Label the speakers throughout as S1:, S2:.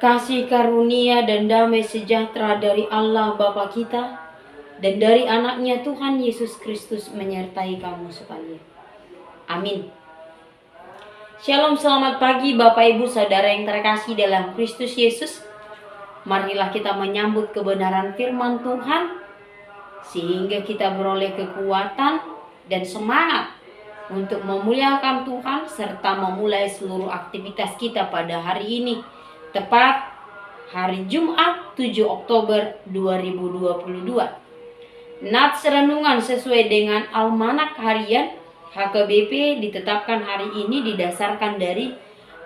S1: kasih karunia dan damai sejahtera dari Allah Bapa kita dan dari anaknya Tuhan Yesus Kristus menyertai kamu sekalian. Amin. Shalom, selamat pagi Bapak Ibu Saudara yang terkasih dalam Kristus Yesus. Marilah kita menyambut kebenaran firman Tuhan sehingga kita beroleh kekuatan dan semangat untuk memuliakan Tuhan serta memulai seluruh aktivitas kita pada hari ini, tepat hari Jumat 7 Oktober 2022. Nats renungan sesuai dengan almanak harian HKBP ditetapkan hari ini didasarkan dari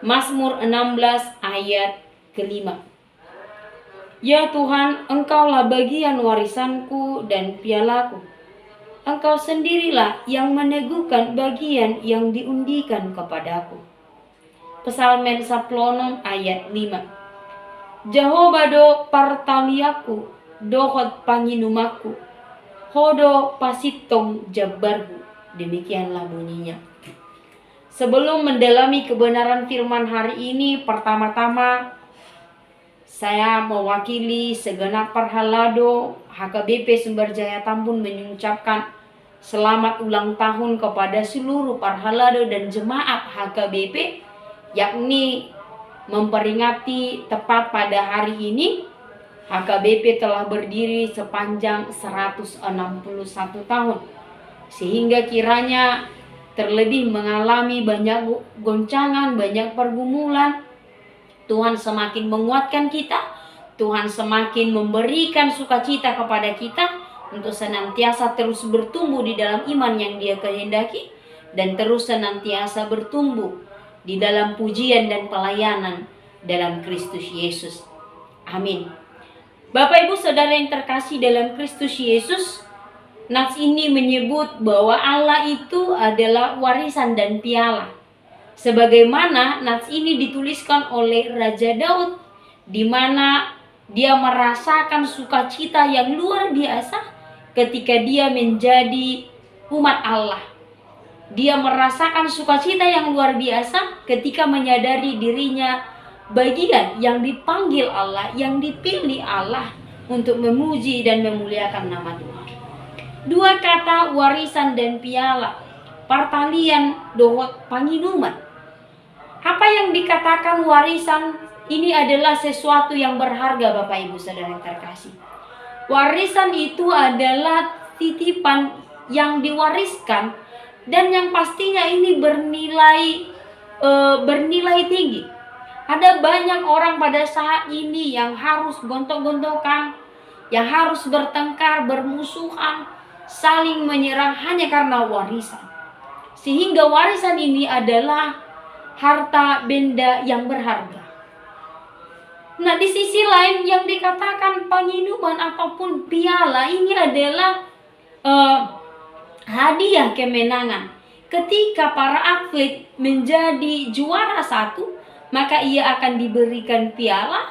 S1: Mazmur 16 ayat ke-5. Ya Tuhan, Engkaulah bagian warisanku dan pialaku. Engkau sendirilah yang meneguhkan bagian yang diundikan kepadaku. Psalmen Saplonon ayat 5. Jehovah do partaliaku, dohot panginumaku, hodo pasitong jabargu. Demikianlah bunyinya. Sebelum mendalami kebenaran firman hari ini, pertama-tama saya mewakili segenap Parhalado HKBP Sumberjaya Tambun mengucapkan selamat ulang tahun kepada seluruh Parhalado dan jemaat HKBP, yakni memperingati tepat pada hari ini HKBP telah berdiri sepanjang 161 tahun, sehingga kiranya terlebih mengalami banyak goncangan, banyak pergumulan. Tuhan semakin menguatkan kita, Tuhan semakin memberikan sukacita kepada kita untuk senantiasa terus bertumbuh di dalam iman yang Dia kehendaki dan terus senantiasa bertumbuh di dalam pujian dan pelayanan dalam Kristus Yesus. Amin. Bapak Ibu Saudara yang terkasih dalam Kristus Yesus, nats ini menyebut bahwa Allah itu adalah warisan dan piala. Sebagaimana nats ini dituliskan oleh Raja Daud, di mana dia merasakan sukacita yang luar biasa ketika dia menjadi umat Allah. Dia merasakan sukacita yang luar biasa ketika menyadari dirinya bagian yang dipanggil Allah, yang dipilih Allah untuk memuji dan memuliakan nama Tuhan. Dua kata warisan dan piala, partalian dohot panginuman. Apa yang dikatakan warisan ini adalah sesuatu yang berharga Bapak Ibu Saudara yang terkasih. Warisan itu adalah titipan yang diwariskan dan yang pastinya ini bernilai tinggi. Ada banyak orang pada saat ini yang harus gontok-gontokan, yang harus bertengkar, bermusuhan, saling menyerang hanya karena warisan. Sehingga warisan ini adalah harta benda yang berharga. Nah, di sisi lain yang dikatakan panginuman ataupun piala ini adalah hadiah kemenangan. Ketika para atlet menjadi juara satu, maka ia akan diberikan piala,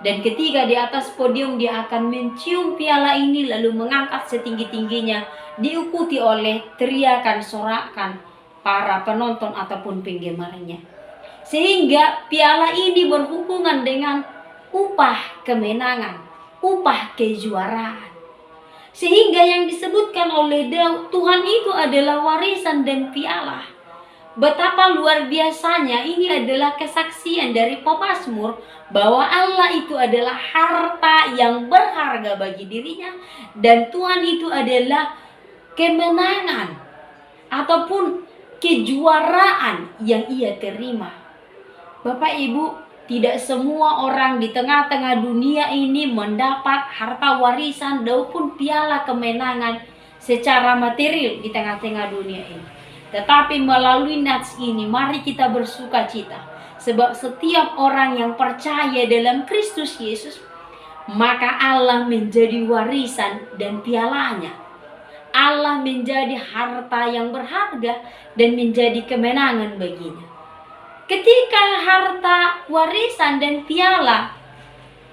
S1: dan ketika di atas podium dia akan mencium piala ini lalu mengangkat setinggi-tingginya, diikuti oleh teriakan sorakan para penonton ataupun penggemarnya. Sehingga piala ini berhubungan dengan upah kemenangan, upah kejuaraan. Sehingga yang disebutkan oleh Daud, Tuhan itu adalah warisan dan piala. Betapa luar biasanya ini adalah kesaksian dari pemazmur bahwa Allah itu adalah harta yang berharga bagi dirinya, dan Tuhan itu adalah kemenangan ataupun kejuaraan yang ia terima. Bapak Ibu, tidak semua orang di tengah-tengah dunia ini mendapat harta warisan maupun piala kemenangan secara material di tengah-tengah dunia ini. Tetapi melalui nats ini, mari kita bersukacita. Sebab setiap orang yang percaya dalam Kristus Yesus, maka Allah menjadi warisan dan pialanya. Allah menjadi harta yang berharga dan menjadi kemenangan baginya. Ketika harta, warisan dan piala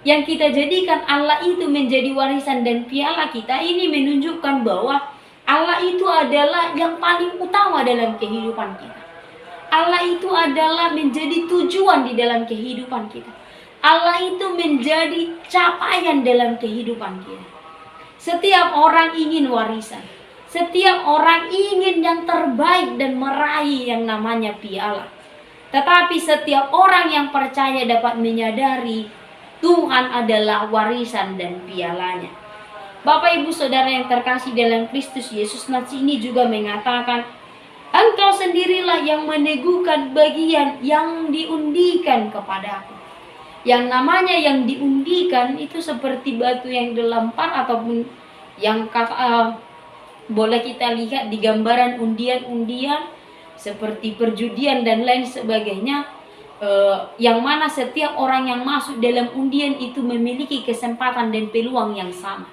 S1: yang kita jadikan Allah itu menjadi warisan dan piala kita, ini menunjukkan bahwa Allah itu adalah yang paling utama dalam kehidupan kita. Allah itu adalah menjadi tujuan di dalam kehidupan kita. Allah itu menjadi capaian dalam kehidupan kita. Setiap orang ingin warisan. Setiap orang ingin yang terbaik dan meraih yang namanya piala. Tetapi setiap orang yang percaya dapat menyadari Tuhan adalah warisan dan pialanya. Bapak ibu saudara yang terkasih dalam Kristus Yesus, nats ini juga mengatakan, engkau sendirilah yang meneguhkan bagian yang diundikan kepadaku. Yang namanya yang diundikan itu seperti batu yang dilempar ataupun yang boleh kita lihat di gambaran undian-undian seperti perjudian dan lain sebagainya, yang mana setiap orang yang masuk dalam undian itu memiliki kesempatan dan peluang yang sama.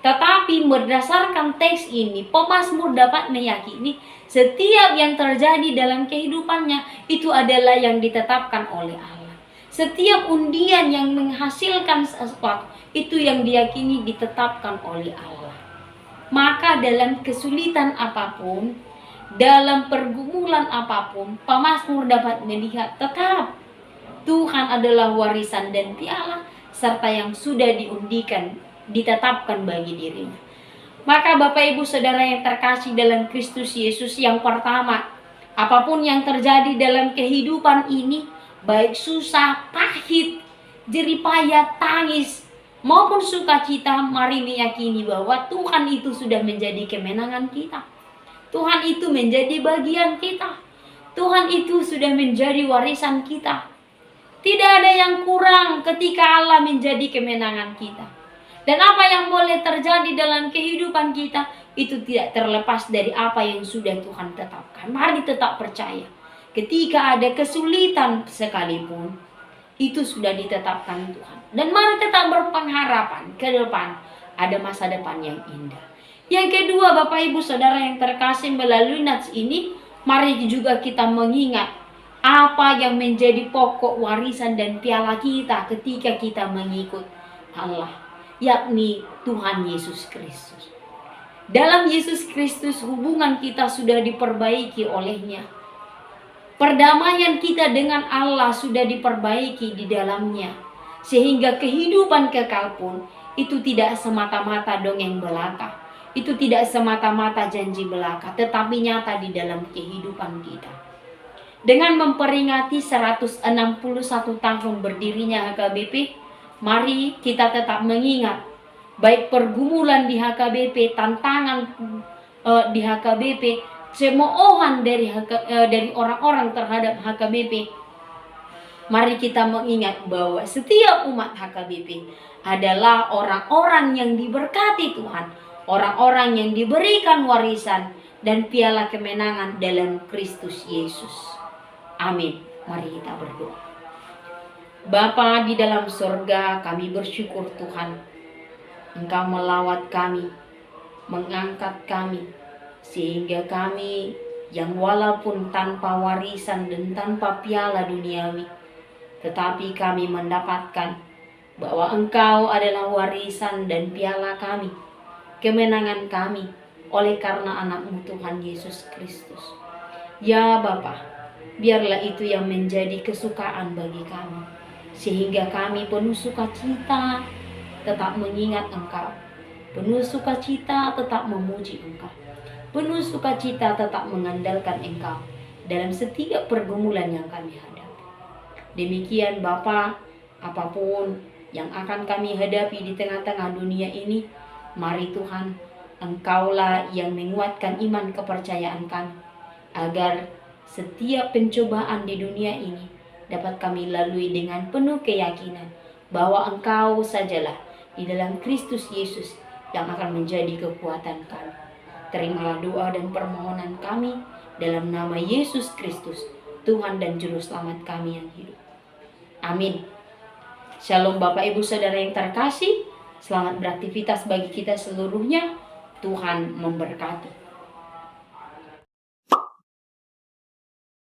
S1: Tetapi berdasarkan teks ini, pemazmur dapat meyakini setiap yang terjadi dalam kehidupannya itu adalah yang ditetapkan oleh Allah. Setiap undian yang menghasilkan sesuatu itu yang diyakini ditetapkan oleh Allah. Maka dalam kesulitan apapun, dalam pergumulan apapun, pemazmur dapat melihat tetap Tuhan adalah warisan dan piala serta yang sudah diundikan, ditetapkan bagi dirinya. Maka Bapak Ibu Saudara yang terkasih dalam Kristus Yesus, yang pertama, apapun yang terjadi dalam kehidupan ini, baik susah, pahit, jerih payah, tangis, maupun sukacita, mari meyakini bahwa Tuhan itu sudah menjadi kemenangan kita. Tuhan itu menjadi bagian kita. Tuhan itu sudah menjadi warisan kita. Tidak ada yang kurang ketika Allah menjadi kemenangan kita. Dan apa yang boleh terjadi dalam kehidupan kita itu tidak terlepas dari apa yang sudah Tuhan tetapkan. Mari tetap percaya. Ketika ada kesulitan sekalipun, itu sudah ditetapkan Tuhan. Dan mari tetap berpengharapan ke depan ada masa depan yang indah. Yang kedua, Bapak Ibu Saudara yang terkasih, melalui nats ini, mari juga kita mengingat apa yang menjadi pokok warisan dan piala kita ketika kita mengikut Allah, yakni Tuhan Yesus Kristus. Dalam Yesus Kristus hubungan kita sudah diperbaiki olehnya. Perdamaian kita dengan Allah sudah diperbaiki di dalamnya. Sehingga kehidupan kekal pun itu tidak semata-mata dongeng belaka. Itu tidak semata-mata janji belaka, tetapi nyata di dalam kehidupan kita. Dengan memperingati 161 tahun berdirinya HKBP, mari kita tetap mengingat baik pergumulan di HKBP, tantangan di HKBP, cemoohan dari orang-orang terhadap HKBP. Mari kita mengingat bahwa setiap umat HKBP adalah orang-orang yang diberkati Tuhan, orang-orang yang diberikan warisan dan piala kemenangan dalam Kristus Yesus. Amin. Mari kita berdoa. Bapa di dalam surga, kami bersyukur Tuhan, Engkau melawat kami, mengangkat kami, sehingga kami yang walaupun tanpa warisan dan tanpa piala duniawi, tetapi kami mendapatkan bahwa Engkau adalah warisan dan piala kami, kemenangan kami, oleh karena anak-Mu Tuhan Yesus Kristus. Ya Bapa, biarlah itu yang menjadi kesukaan bagi kami, sehingga kami penuh sukacita tetap mengingat Engkau, penuh sukacita tetap memuji Engkau, penuh sukacita tetap mengandalkan Engkau dalam setiap pergumulan yang kami hadapi. Demikian Bapa, apapun yang akan kami hadapi di tengah-tengah dunia ini, mari Tuhan, Engkaulah yang menguatkan iman kepercayaan kami, agar setiap pencobaan di dunia ini dapat kami lalui dengan penuh keyakinan bahwa Engkau sajalah di dalam Kristus Yesus yang akan menjadi kekuatan kami. Terimalah doa dan permohonan kami dalam nama Yesus Kristus, Tuhan dan Juru Selamat kami yang hidup. Amin. Shalom Bapak Ibu Saudara yang terkasih, selamat beraktivitas bagi kita seluruhnya. Tuhan memberkati.